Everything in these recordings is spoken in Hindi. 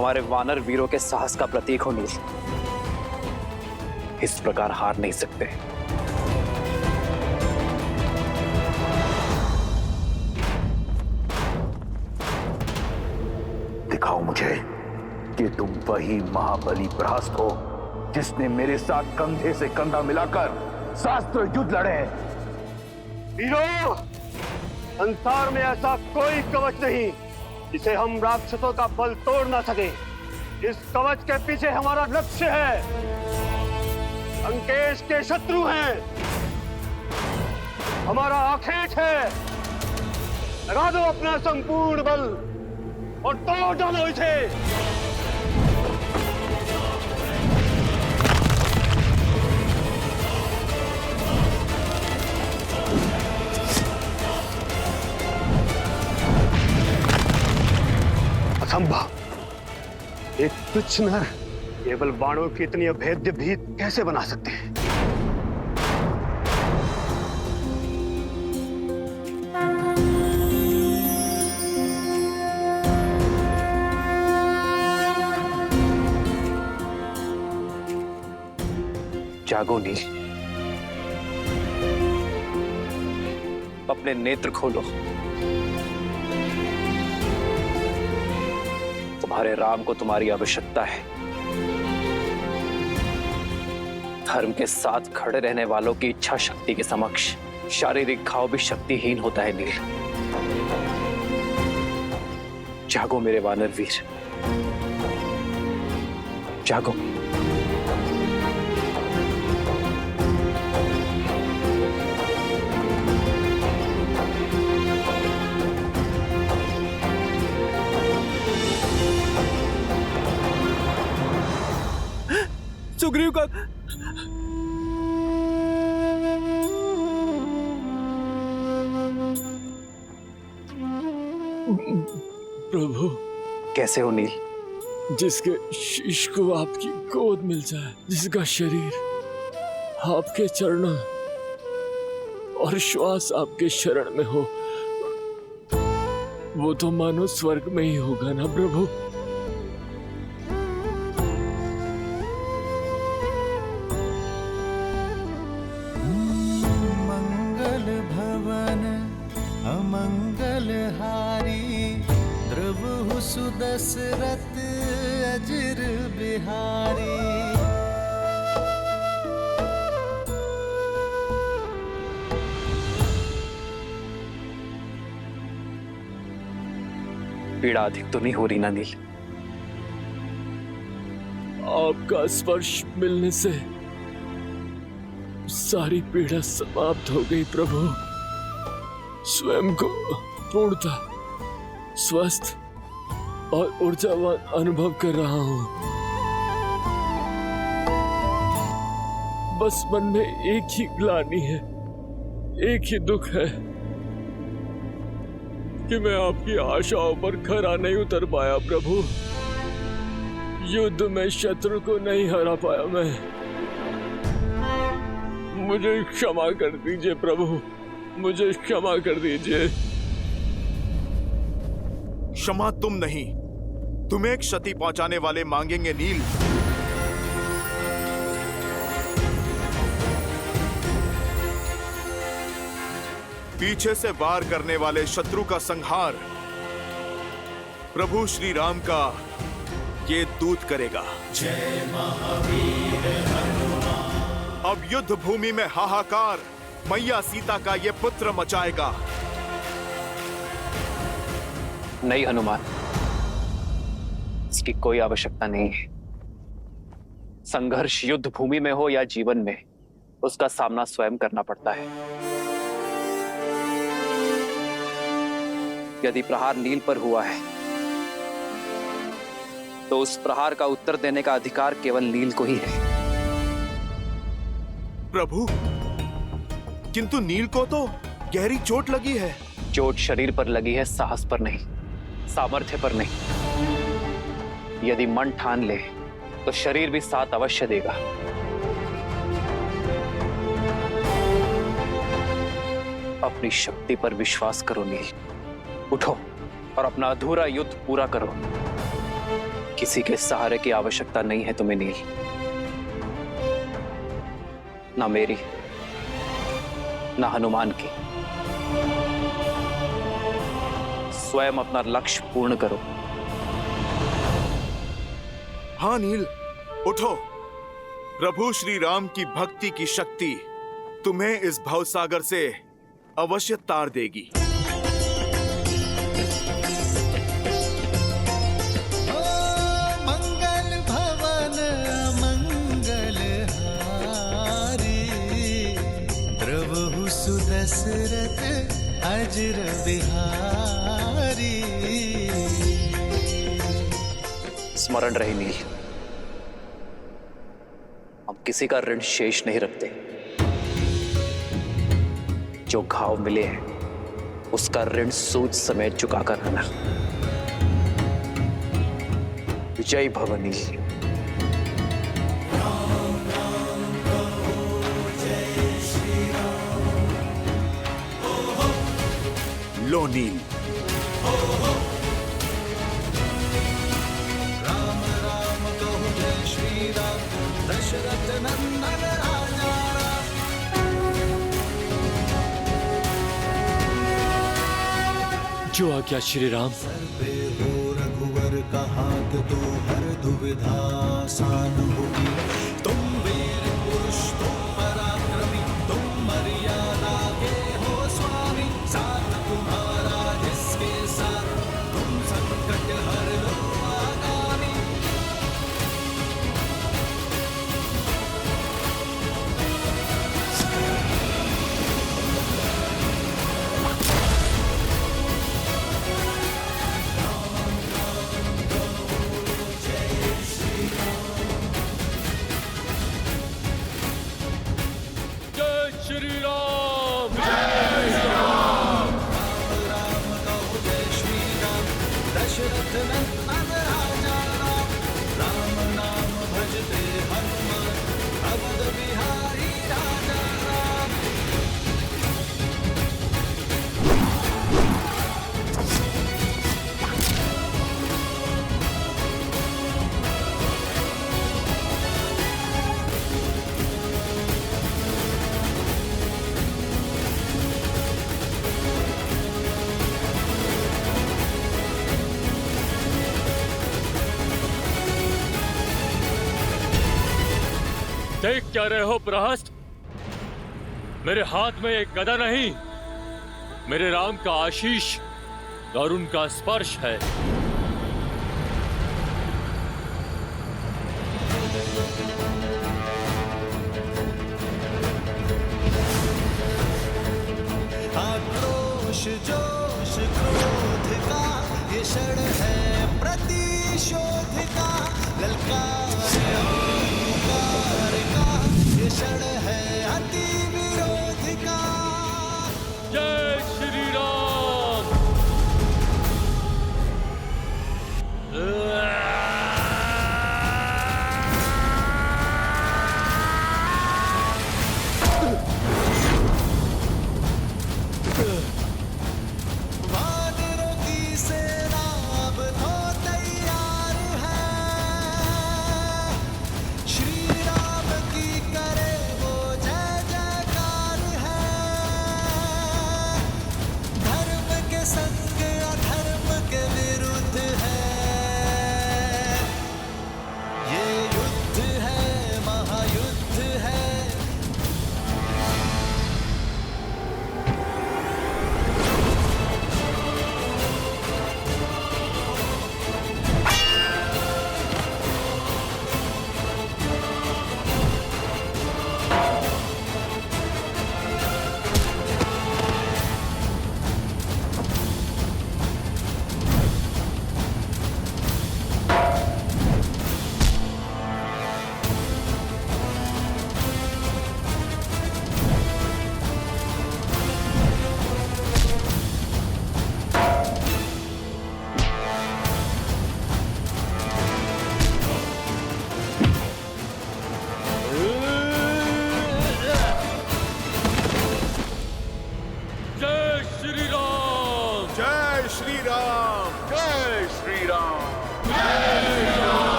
हमारे वानर वीरों के साहस का प्रतीक हो नील। इस प्रकार हार नहीं सकते। दिखाओ मुझे कि तुम वही महाबली प्रहस्त हो जिसने मेरे साथ कंधे से कंधा मिलाकर शास्त्र युद्ध लड़े। वीरों, संसार में ऐसा कोई कवच नहीं जिसे हम राक्षसों का बल तोड़ ना सके। इस कवच के पीछे हमारा लक्ष्य है। लंकेश के शत्रु हैं, हमारा आखेट है। लगा दो अपना संपूर्ण बल और तोड़ डालो इसे। असंभव, एक तुच्छ नर केवल बाणों की इतनी अभेद्य भीत कैसे बना सकते हैं? जागो नील, अपने नेत्र खोलो। तुम्हारे राम को तुम्हारी आवश्यकता है। धर्म के साथ खड़े रहने वालों की इच्छा शक्ति के समक्ष शारीरिक घाव भी शक्तिहीन होता है नील। जागो मेरे वानर वीर, जागो। सुग्रीव का प्रभु, कैसे हो नील? जिसके शीश को आपकी गोद मिल जाए, जिसका शरीर आपके चरणों और श्वास आपके शरण में हो, वो तो मानो स्वर्ग में ही होगा ना प्रभु। दशरथ अजर बिहारी। पीड़ा अधिक तो नहीं हो रही ना नील? आपका स्पर्श मिलने से सारी पीड़ा समाप्त हो गई प्रभु। स्वयं को पूर्णता स्वस्थ और ऊर्जावान अनुभव कर रहा हूं। बस मन में एक ही ग्लानि है, एक ही दुख है कि मैं आपकी आशाओं पर खरा नहीं उतर पाया प्रभु। युद्ध में शत्रु को नहीं हरा पाया मैं। मुझे क्षमा कर दीजिए प्रभु, मुझे क्षमा कर दीजिए। क्षमा तुम नहीं, तुम्हें क्षति पहुंचाने वाले मांगेंगे नील। पीछे से वार करने वाले शत्रु का संहार प्रभु श्री राम का ये दूत करेगा। जय महावीर हनुमान। अब युद्ध भूमि में हाहाकार मैया सीता का ये पुत्र मचाएगा। नहीं हनुमान, इसकी कोई आवश्यकता नहीं है। संघर्ष युद्ध भूमि में हो या जीवन में, उसका सामना स्वयं करना पड़ता है। यदि प्रहार नील पर हुआ है तो उस प्रहार का उत्तर देने का अधिकार केवल नील को ही है। प्रभु, किंतु नील को तो गहरी चोट लगी है। चोट शरीर पर लगी है, साहस पर नहीं, सामर्थ्य पर नहीं। यदि मन ठान ले तो शरीर भी साथ अवश्य देगा। अपनी शक्ति पर विश्वास करो नील। उठो और अपना अधूरा युद्ध पूरा करो। किसी के सहारे की आवश्यकता नहीं है तुम्हें नील, ना मेरी ना हनुमान की। स्वयं अपना लक्ष्य पूर्ण करो। हाँ नील, उठो। प्रभु श्री राम की भक्ति की शक्ति तुम्हें इस भवसागर से अवश्य तार देगी। मंगल भवन मंगल हारी, प्रभु सुदशरथ अजर बिहारी। स्मरण रहे नील, हम किसी का ऋण शेष नहीं रखते। जो घाव मिले हैं उसका ऋण सूद समेत चुकाकर रहना। जय भव नील। लो नील। राम राम कहु जय श्री राम, दशरथ नंदन राजा राम। जो आज्ञा श्री राम। पे हो रघुवर का हाथ, तो हर दुविधा आसान होगी। तुम वीर पुरुष तुम पराक्रमी, तुम मर्यादा के हो स्वामी। साथ तुम्हारा जिसके साथ, तुम संकट हर लो आगामी। जय श्री राम। राम कहो जय श्री राम, दशरथ नंदन राजा राम। राम नाम भजते हनुमान, अवध बिहारी राजा राम। देख क्या रहे हो प्रहस्त? मेरे हाथ में एक गदा नहीं, मेरे राम का आशीष और उनका स्पर्श है। आक्रोश जोश क्रोध का ये क्षण है प्रतिशोध का। ललकार अहंकार का ये क्षण है अति विरोध का। जय श्री राम। वानरों की सेना अब तो तैयार है।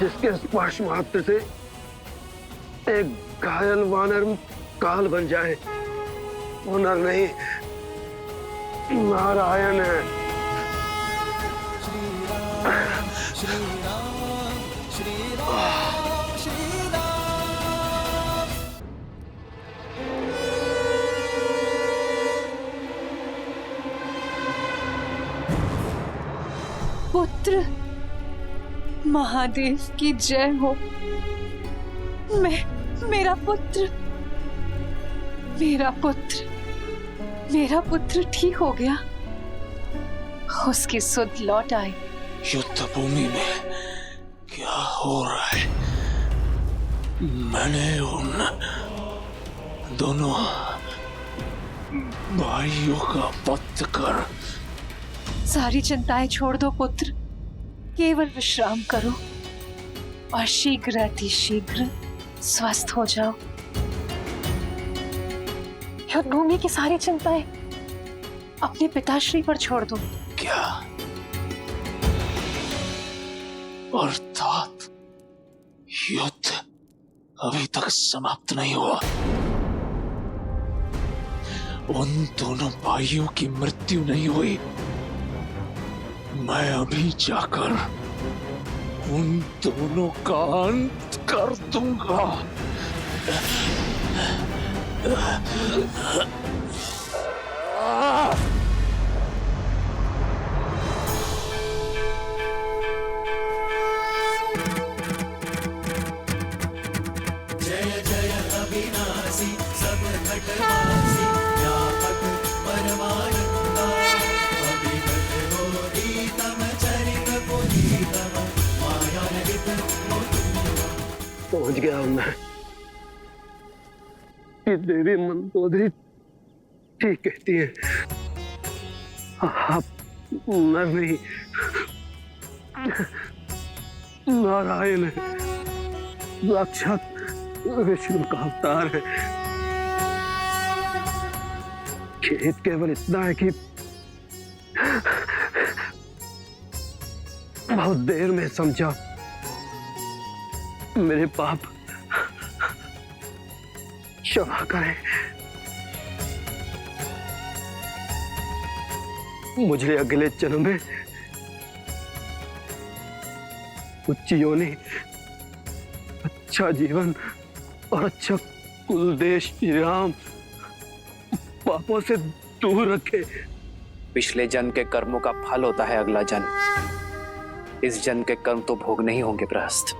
जिसके स्पर्श मात्र से एक घायल वानर काल बन जाए, वो नर नहीं नारायण है। श्री राम श्री राम श्री राम। पुत्र, महादेव की जय हो। मेरा पुत्र ठीक हो गया। उसकी सुध लौट आई। युद्ध भूमि में क्या हो रहा है? मैंने उन दोनों भाइयों का वध कर। सारी चिंताएं छोड़ दो पुत्र, केवल विश्राम करो और शीघ्र अतिशीघ्र स्वस्थ हो जाओ। युद्ध भूमि की सारी चिंताएं अपने पिताश्री पर छोड़ दो। क्या अर्थात युद्ध अभी तक समाप्त नहीं हुआ? उन दोनों भाइयों की मृत्यु नहीं हुई? मैं अभी जाकर उन दोनों का अंत कर दूंगा। जय जय अविनाशी सब घटवासी व्यापक परमानंदा अभिगत गोरीतम चरित पुनीतम मायानित पहुंच गया हूं मैं कि देवी मंदोदरी ठीक कहती है, आप नर नहीं नारायण है, साक्षात विष्णु का अवतार है। खेद केवल इतना है कि बहुत देर में समझा। मेरे पाप क्षमा करें। मुझे अगले जन्म में उच्च योनि, अच्छा जीवन और अच्छा कुल देश श्री राम पापों से दूर रखे। पिछले जन्म के कर्मों का फल होता है अगला जन्म। इस जन्म के कर्म तो भोग नहीं होंगे गृहस्थ,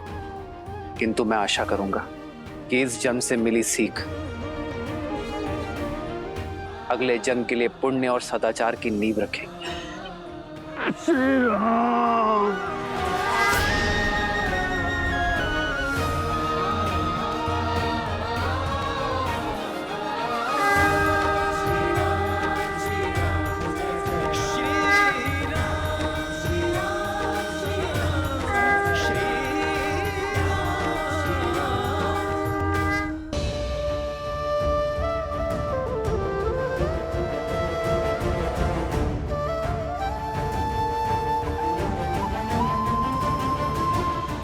किंतु मैं आशा करूंगा कि इस जन्म से मिली सीख अगले जन्म के लिए पुण्य और सदाचार की नींव रखेगी। श्री राम।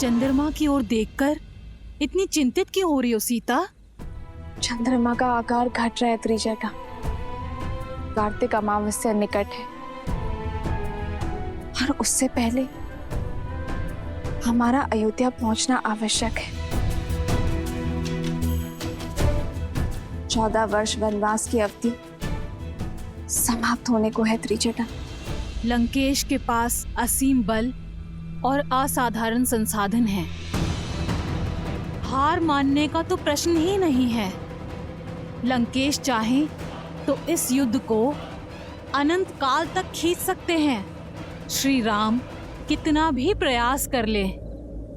चंद्रमा की ओर देखकर इतनी चिंतित क्यों हो रही हो सीता? चंद्रमा का आकार घट रहा है त्रिजटा। कार्तिक अमावस्या निकट है और उससे पहले हमारा अयोध्या पहुंचना आवश्यक है। 14 वर्ष वनवास की अवधि समाप्त होने को है त्रिजटा। लंकेश के पास असीम बल और असाधारण संसाधन हैं। हार मानने का तो प्रश्न ही नहीं है। लंकेश चाहे तो इस युद्ध को अनंत काल तक खींच सकते हैं। श्री राम कितना भी प्रयास कर ले,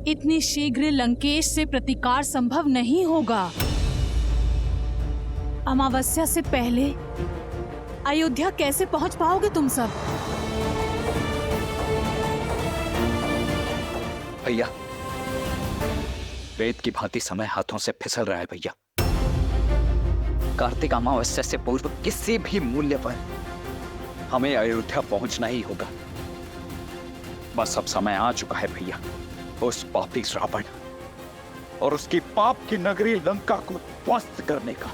इतनी शीघ्र लंकेश से प्रतिकार संभव नहीं होगा। अमावस्या से पहले अयोध्या कैसे पहुंच पाओगे तुम सब? भैया, वेद की भांति समय हाथों से फिसल रहा है भैया। कार्तिक अमावस्या से पूर्व किसी भी मूल्य पर हमें अयोध्या पहुंचना ही होगा। बस अब समय आ चुका है भैया, उस पापी रावण और उसकी पाप की नगरी लंका को ध्वस्त करने का।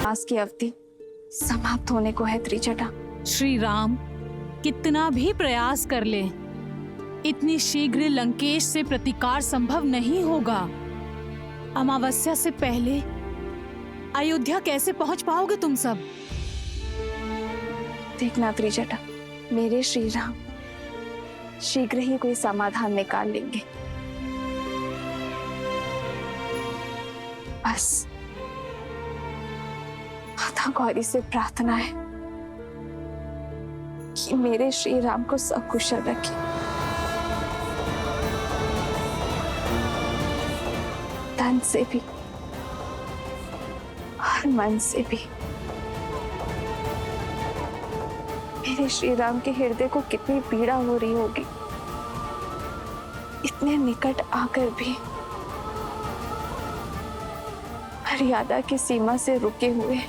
आज की अवधि समाप्त होने को है त्रिजटा। श्री राम कितना भी प्रयास कर ले, इतनी शीघ्र लंकेश से प्रतिकार संभव नहीं होगा। अमावस्या से पहले अयोध्या कैसे पहुंच पाओगे तुम सब? देखना त्रिजटा, मेरे श्री राम शीघ्र ही कोई समाधान निकाल लेंगे। बस माता गौरी से प्रार्थना है कि मेरे श्री राम को सकुशल रखे, तन से भी और मन से भी। मेरे श्री राम के हृदय को कितनी पीड़ा हो रही होगी, इतने निकट आकर भी मर्यादा की सीमा से रुके हुए।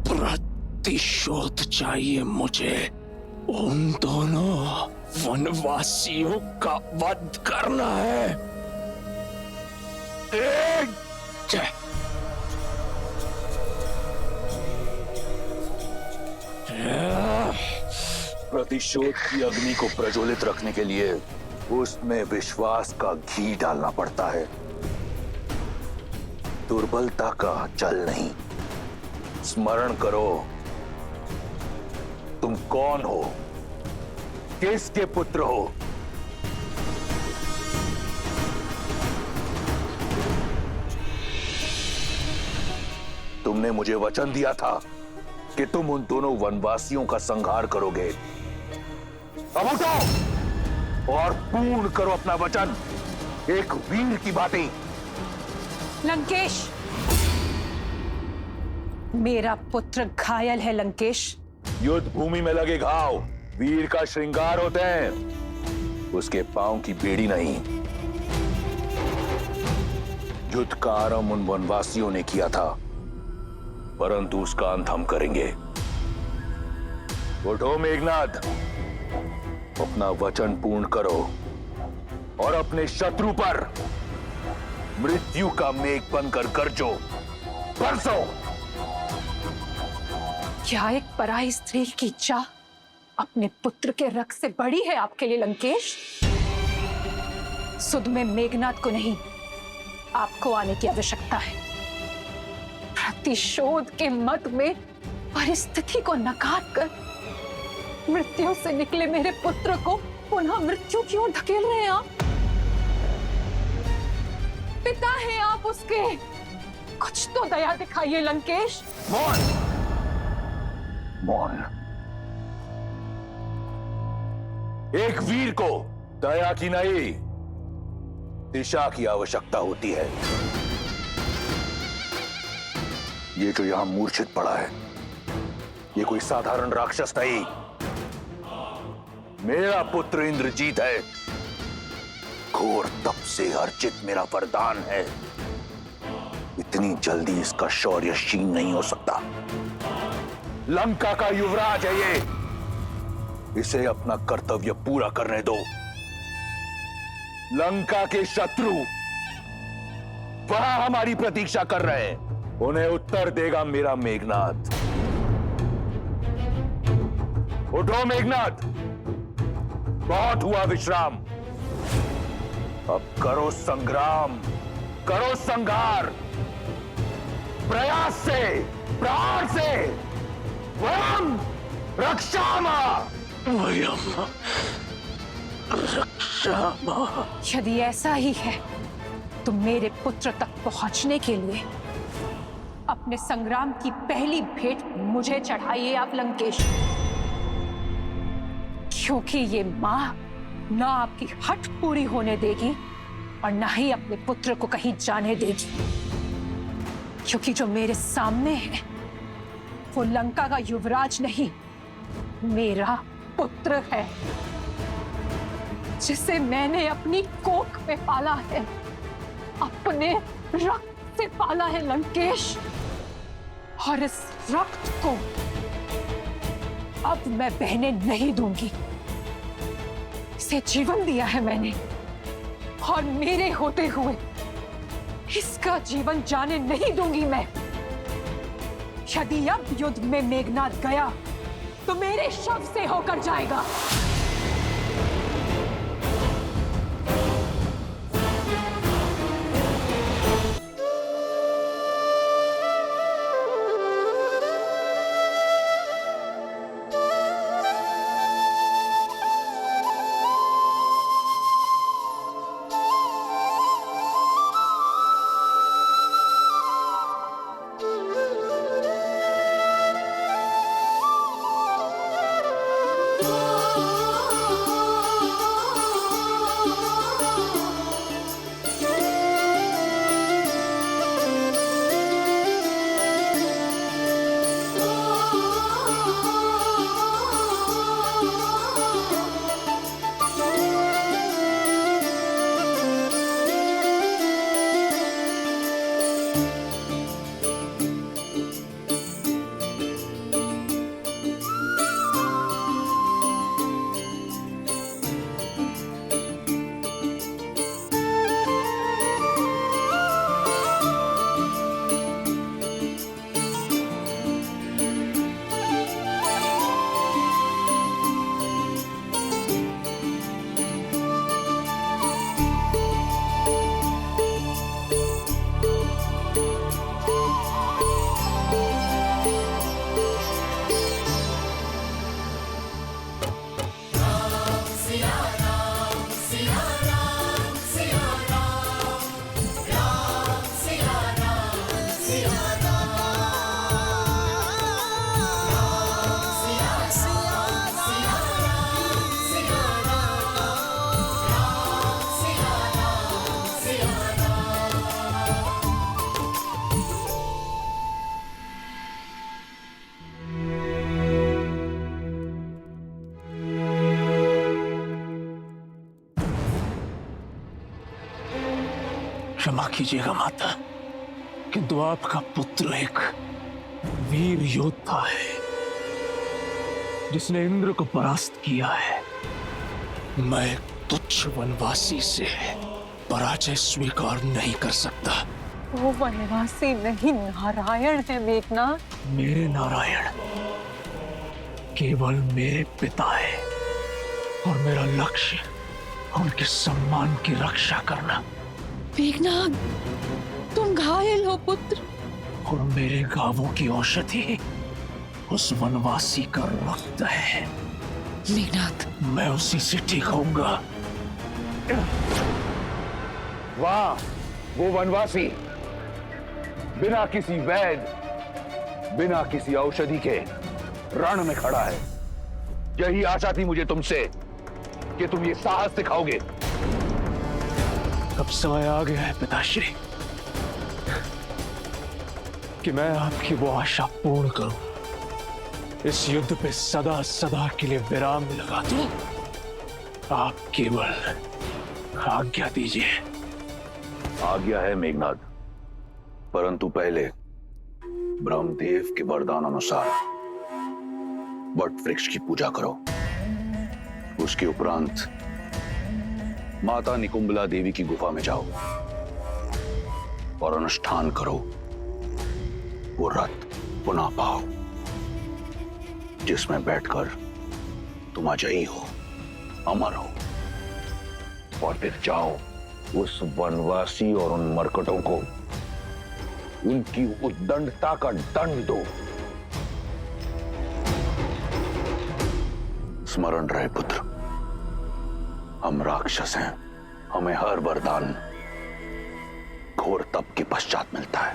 प्रतिशोध चाहिए मुझे। उन दोनों वनवासियों का वध करना है। प्रतिशोध की अग्नि को प्रज्वलित रखने के लिए उसमें विश्वास का घी डालना पड़ता है, दुर्बलता का जल नहीं। स्मरण करो, तुम कौन हो, किसके पुत्र हो। तुमने मुझे वचन दिया था कि तुम उन दोनों वनवासियों का संहार करोगे। अब उठो और पूर्ण करो अपना वचन, एक वीर की भांति। लंकेश, मेरा पुत्र घायल है। लंकेश, युद्ध भूमि में लगे घाव वीर का श्रृंगार होते हैं, उसके पांव की बेड़ी नहीं। युद्ध का आरंभ उन वनवासियों ने किया था, परंतु उसका अंत हम करेंगे। उठो मेघनाद, अपना वचन पूर्ण करो और अपने शत्रु पर मृत्यु का मेघ बनकर गरजो, बरसो। क्या एक पराई स्त्री की इच्छा अपने पुत्र के रक्त से बड़ी है आपके लिए लंकेश? सुध में मेघनाद को नहीं, आपको आने की आवश्यकता है। प्रतिशोध के मत में परिस्थिति को नकार कर मृत्यु से निकले मेरे पुत्र को पुनः मृत्यु की ओर धकेल रहे हैं आप। पिता हैं आप उसके, कुछ तो दया दिखाइए लंकेश। मौन, मौन। एक वीर को दया की नहीं, दिशा की आवश्यकता होती है। ये जो यहां मूर्छित पड़ा है, ये कोई साधारण राक्षस नहीं, मेरा पुत्र इंद्रजीत है। घोर तप से अर्जित मेरा वरदान है। इतनी जल्दी इसका शौर्य क्षीण नहीं हो सकता। लंका का युवराज है ये, इसे अपना कर्तव्य पूरा करने दो। लंका के शत्रु वहां हमारी प्रतीक्षा कर रहे हैं, उन्हें उत्तर देगा मेरा मेघनाद। उठो मेघनाद, बहुत हुआ विश्राम, अब करो संग्राम, करो संघार, प्रयास से, प्राण से। वयम रक्षामा, वयम रक्षामा। यदि ऐसा ही है तो मेरे पुत्र तक पहुंचने के लिए अपने संग्राम की पहली भेंट मुझे चढ़ाइए आप लंकेश, क्योंकि ये मां ना आपकी हठ पूरी होने देगी और ना ही अपने पुत्र को कहीं जाने देगी। क्योंकि जो मेरे सामने है वो लंका का युवराज नहीं मेरा पुत्र है, जिसे मैंने अपनी कोख में पाला है, अपने रक्त से पाला है लंकेश। और इस रक्त को अब मैं बहने नहीं दूंगी। इसे जीवन दिया है मैंने, और मेरे होते हुए इसका जीवन जाने नहीं दूंगी मैं। यदि अब युद्ध में मेघनाद गया तो मेरे शव से होकर जाएगा। क्षमा कीजिएगा माता, किंतु आपका पुत्र एक वीर योद्धा है, जिसने इंद्र को परास्त किया है। मैं एक तुच्छ वनवासी से पराजय स्वीकार नहीं कर सकता। वो वनवासी नहीं, नारायण है मेघनाद। मेरे नारायण केवल मेरे पिता है, और मेरा लक्ष्य उनके सम्मान की रक्षा करना। मेघनाद, तुम घायल हो पुत्र। और मेरे घावों की औषधि उस वनवासी का रक्त है। मेघनाद, मैं उसी से ठीक होऊंगा। वाह, वो वनवासी बिना किसी वैद, बिना किसी औषधि के रण में खड़ा है। यही आशा थी मुझे तुमसे कि तुम ये साहस दिखाओगे। अब समय आ गया है पिताश्री कि मैं आपकी वो आशा पूर्ण करूं। इस युद्ध पे सदा सदा के लिए विराम लगा दूं। आप केवल आज्ञा दीजिए। आज्ञा है मेघनाद, परंतु पहले ब्रह्मदेव के वरदान अनुसार वट वृक्ष की पूजा करो। उसके उपरांत माता निकुंबला देवी की गुफा में जाओ और अनुष्ठान करो। वो रथ पुनः पाओ जिसमें बैठकर तुम अजयी हो, अमर हो। और फिर जाओ उस वनवासी और उन मरकटों को उनकी उद्दंडता का दंड दो। स्मरण रहे पुत्र, हम राक्षस हैं। हमें हर वरदान घोर तप के पश्चात मिलता है।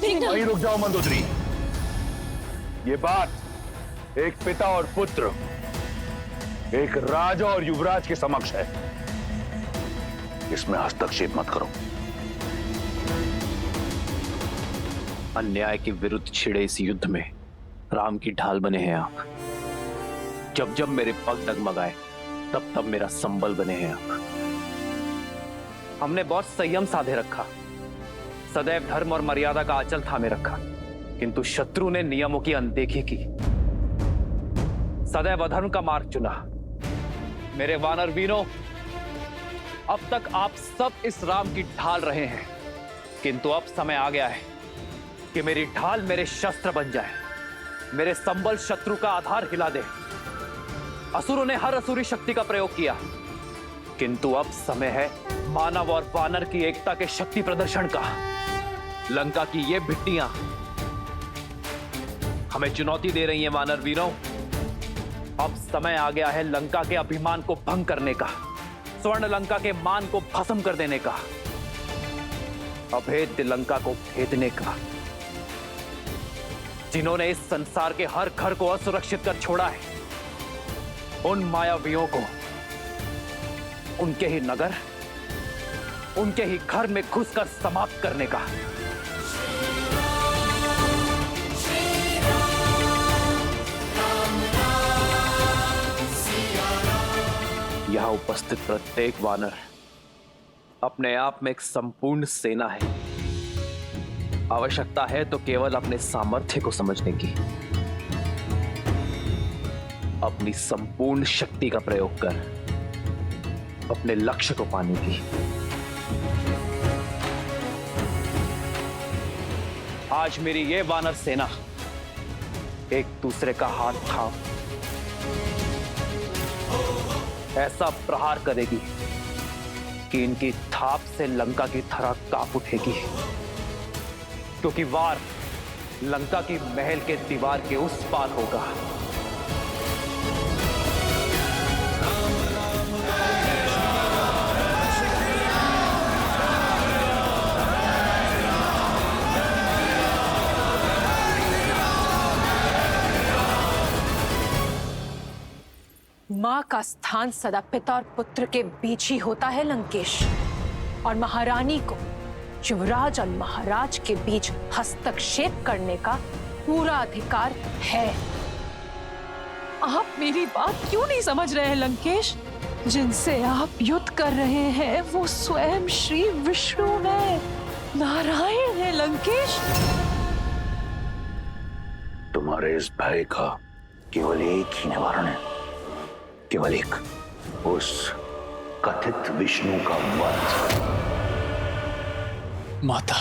वहीं रुक जाओ मंदोदरी। ये बात एक पिता और पुत्र, एक राजा और युवराज के समक्ष है। इसमें हस्तक्षेप मत करो। अन्याय के विरुद्ध छिड़े इस युद्ध में राम की ढाल बने हैं आप। जब जब मेरे पग डगमगाए तब तब मेरा संबल बने हैं आप। हमने बहुत संयम साधे रखा, सदैव धर्म और मर्यादा का आंचल थामे रखा, किंतु शत्रु ने नियमों की अनदेखी की, सदैव अधर्म का मार्ग चुना। मेरे वानर वीरों, अब तक आप सब इस राम की ढाल रहे हैं, किंतु अब समय आ गया है कि मेरी ढाल मेरे शस्त्र बन जाए, मेरे संबल शत्रु का आधार हिला दे। असुरों ने हर असुरी शक्ति का प्रयोग किया, किंतु अब समय है मानव और वानर की एकता के शक्ति प्रदर्शन का। लंका की ये भिट्टियां हमें चुनौती दे रही हैं वानर वीरों। अब समय आ गया है लंका के अभिमान को भंग करने का, स्वर्ण लंका के मान को भस्म कर देने का, अभेद्य लंका को भेदने का। जिन्होंने इस संसार के हर घर को असुरक्षित कर छोड़ा है, उन मायावियों को उनके ही नगर, उनके ही घर में घुसकर समाप्त करने का। यहां उपस्थित प्रत्येक वानर अपने आप में एक संपूर्ण सेना है। आवश्यकता है तो केवल अपने सामर्थ्य को समझने की, अपनी संपूर्ण शक्ति का प्रयोग कर अपने लक्ष्य को पाने की। आज मेरी ये वानर सेना एक दूसरे का हाथ थाम ऐसा प्रहार करेगी कि इनकी थाप से लंका की धरा कांप उठेगी, क्योंकि वार लंका की महल के दीवार के उस पार होगा। मां का स्थान सदा पिता और पुत्र के बीच ही होता है लंकेश, और महारानी को युवराज और महाराज के बीच हस्तक्षेप करने का पूरा अधिकार है। आप मेरी बात क्यों नहीं समझ रहे हैं लंकेश? जिनसे आप युद्ध कर रहे हैं वो स्वयं श्री विष्णु है, नारायण है लंकेश। तुम्हारे इस भय का केवल एक ही निवारण है, केवल एक, उस कथित विष्णु का वध। माता,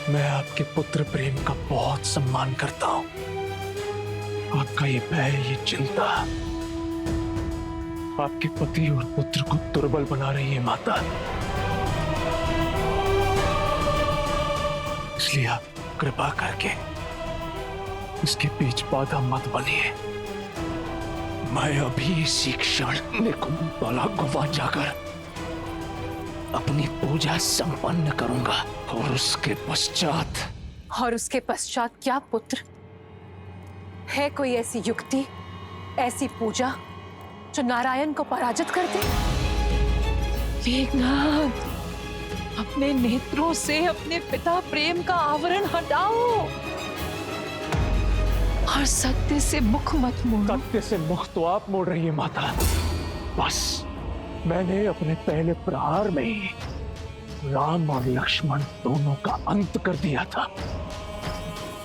मैं आपके पुत्र प्रेम का बहुत सम्मान करता हूं। आपका ये भय, ये चिंता आपके पति और पुत्र को दुर्बल बना रही है माता। इसलिए आप कृपा करके इसके बीच बाधा मत बनिए। मैं अभी इसी क्षण निकुंभला गुफा जाकर अपनी पूजा संपन्न करूंगा, और उसके पश्चात क्या पुत्र? है कोई ऐसी युक्ति, ऐसी पूजा जो नारायण को पराजित कर दे? मेघनाथ, अपने नेत्रों से अपने पिता प्रेम का आवरण हटाओ और सत्य से मुख मत मोड़ो। सत्य से मुख तो आप मोड़ रही है माता। बस मैंने अपने पहले प्रहार में ही राम और लक्ष्मण दोनों का अंत कर दिया था।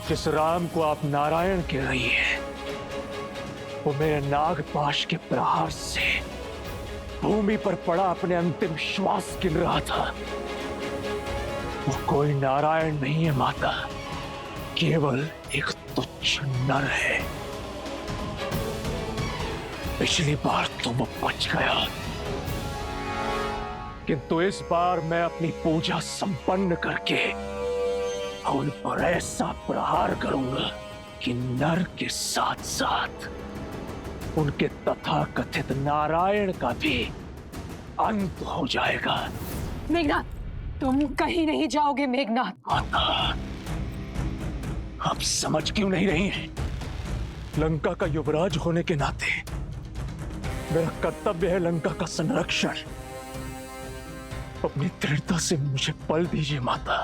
जिस राम को आप नारायण कह रही हैं, वो मेरे नागपाश के प्रहार से भूमि पर पड़ा अपने अंतिम श्वास गिन रहा था। वो कोई नारायण नहीं है माता, केवल एक तुच्छ नर है। पिछली बार तो वो बच गया, किंतु इस बार मैं अपनी पूजा संपन्न करके उन पर ऐसा प्रहार करूंगा कि नर के साथ साथ उनके तथाकथित नारायण का भी अंत हो जाएगा। मेघनाथ, तुम कहीं नहीं जाओगे मेघनाथ। माता, आप समझ क्यों नहीं रही हैं? लंका का युवराज होने के नाते मेरा कर्तव्य है लंका का संरक्षण। अपनी दृढ़ता से मुझे बल दीजिए माता,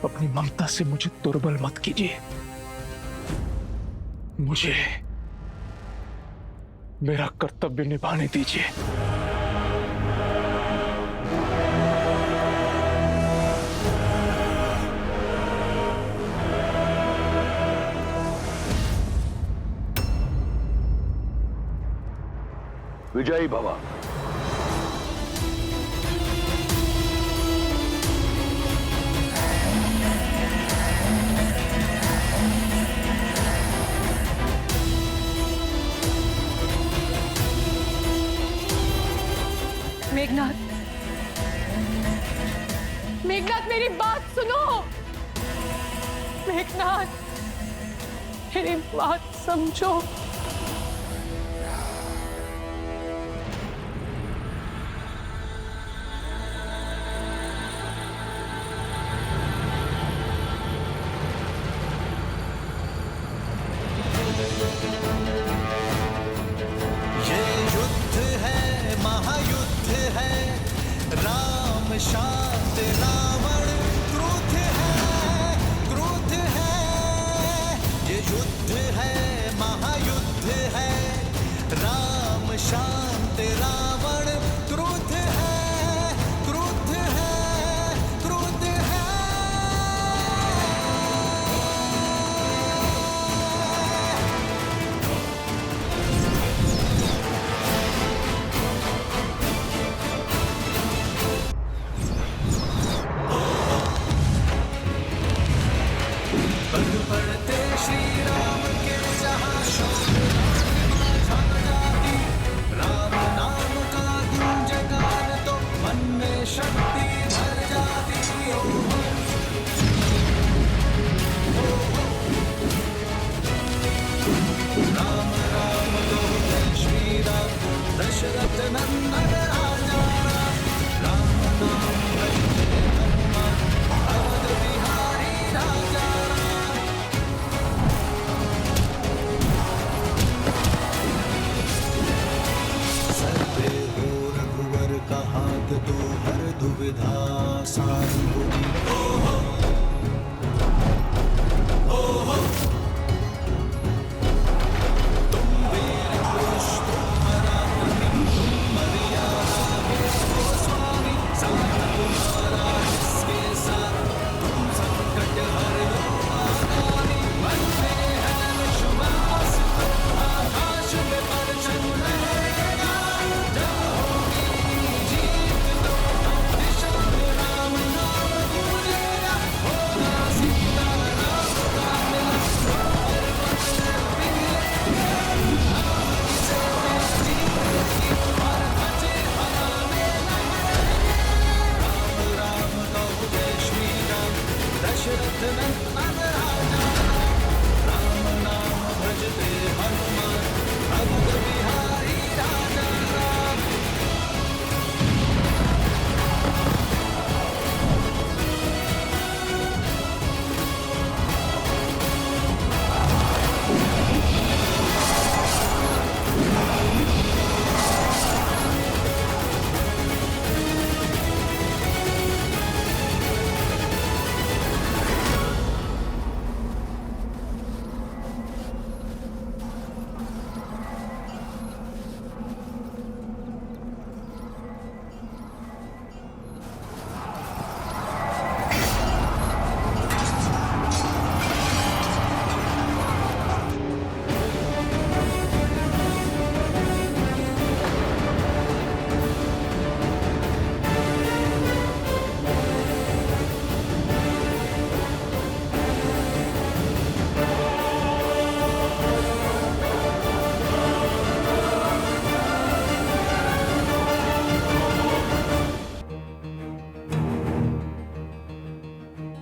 अपनी ममता से मुझे दुर्बल मत कीजिए। मुझे मेरा कर्तव्य निभाने दीजिए। विजयी भव। मेघनाथ, मेघनाथ मेरी बात सुनो। मेघनाथ मेरी बात समझो। ये युद्ध है, महायुद्ध है, राम शांत रावण क्रोध है, क्रोध है। ये युद्ध है, महायुद्ध है, राम शांत रावण क्रोध है, क्रोध है, क्रोध है। पल पड़ते श्री राम के जहाँ शोर छा जाती, राम नाम का गुंजगान तो मन में शक्ति भर जाती। ओ हो, ओ हो। राम राम तो जय श्री राम, दशरथ नंदन राजा राम। राम नाम भजते हनुमान, अवध बिहारी राजा राम। सर्वे हो रघुवर का हाथ तो हर दुविधा सारी होगी। ओ हो, ओ हो। तुम वीर पुरुष, तुम पराक्रमी, तुम मर्यादा के हो स्वामी। साथ तुम्हारा इसके साथ, तुम संकट हर लो आगामी। मन में है विश्वास, आकाश में परचम लहरेगा। जब होगी जीत तो दिशा में राम नाम गूंजेगा। होगा सीता राम का मिलन, पर्वत पीले राम से जीत की और बचे हराने लगे। राम राम कहो जय श्री राम, दशरथ नंदन राजा राम। राम नाम भजते हनुमान, अवध बिहारी राजा राम।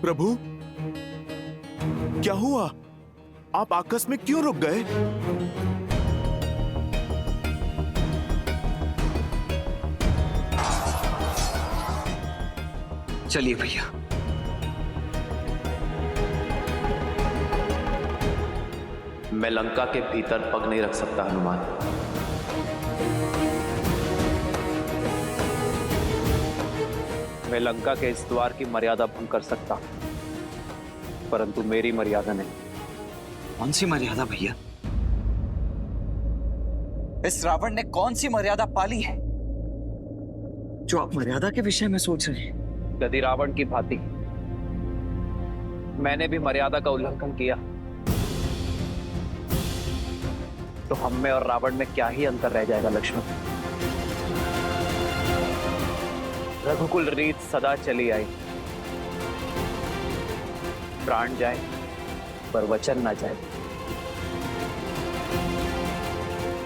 प्रभु, क्या हुआ? आप आकस्मिक क्यों रुक गए? चलिए भैया। मैं लंका के भीतर पग नहीं रख सकता हनुमान। मैं लंका के इस द्वार की मर्यादा भंग कर सकता, परंतु मेरी मर्यादा नहीं। कौन सी मर्यादा भैया? इस रावण ने कौन सी मर्यादा पाली है जो आप मर्यादा के विषय में सोच रहे हैं? यदि रावण की भांति मैंने भी मर्यादा का उल्लंघन किया तो हम में और रावण में क्या ही अंतर रह जाएगा लक्ष्मण। रघुकुल रीत सदा चली आई, प्राण जाए पर वचन ना जाए।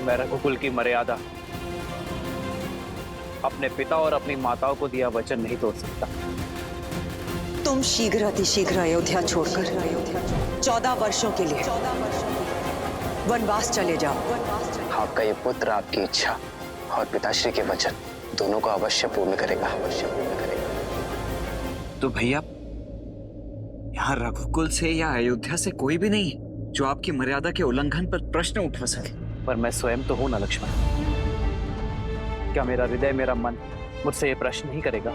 मैं रघुकुल की मर्यादा, अपने पिता और अपनी माताओं को दिया वचन नहीं तोड़ सकता। तुम शीघ्र अतिशीघ्र अयोध्या छोड़कर 14 वर्षों के लिए वनवास चले जाओ। आपका ये पुत्र आपकी इच्छा और पिताश्री के वचन दोनों को अवश्य पूर्ण करेगा, अवश्य पूर्ण करेगा। तो भैया यहाँ रघुकुल से या अयोध्या से कोई भी नहीं है जो आपकी मर्यादा के उल्लंघन पर प्रश्न उठा सके। पर मैं स्वयं तो हूं ना लक्ष्मण। क्या मेरा हृदय, मेरा मन मुझसे ये प्रश्न नहीं करेगा?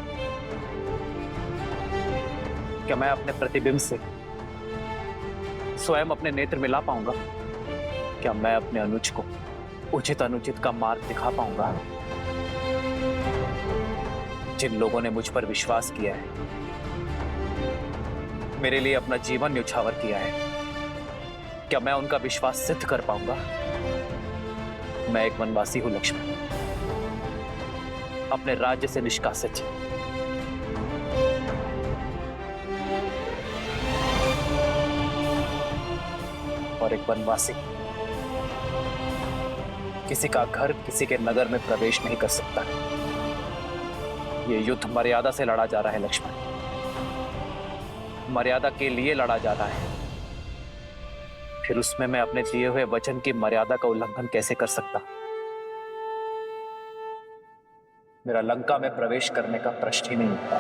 क्या मैं अपने प्रतिबिंब से स्वयं अपने नेत्र मिला पाऊंगा? क्या मैं अपने अनुज को उचित अनुचित का मार्ग दिखा पाऊंगा? जिन लोगों ने मुझ पर विश्वास किया है, मेरे लिए अपना जीवन न्यौछावर किया है, क्या मैं उनका विश्वास सिद्ध कर पाऊंगा? मैं एक वनवासी हूं लक्ष्मण, अपने राज्य से निष्कासित। और एक वनवासी किसी का घर, किसी के नगर में प्रवेश नहीं कर सकता। ये युद्ध मर्यादा से लड़ा जा रहा है लक्ष्मण, मर्यादा के लिए लड़ा जा रहा है। फिर उसमें मैं अपने दिए हुए वचन की मर्यादा का उल्लंघन कैसे कर सकता? मेरा लंका में प्रवेश करने का प्रश्न ही नहीं उठता।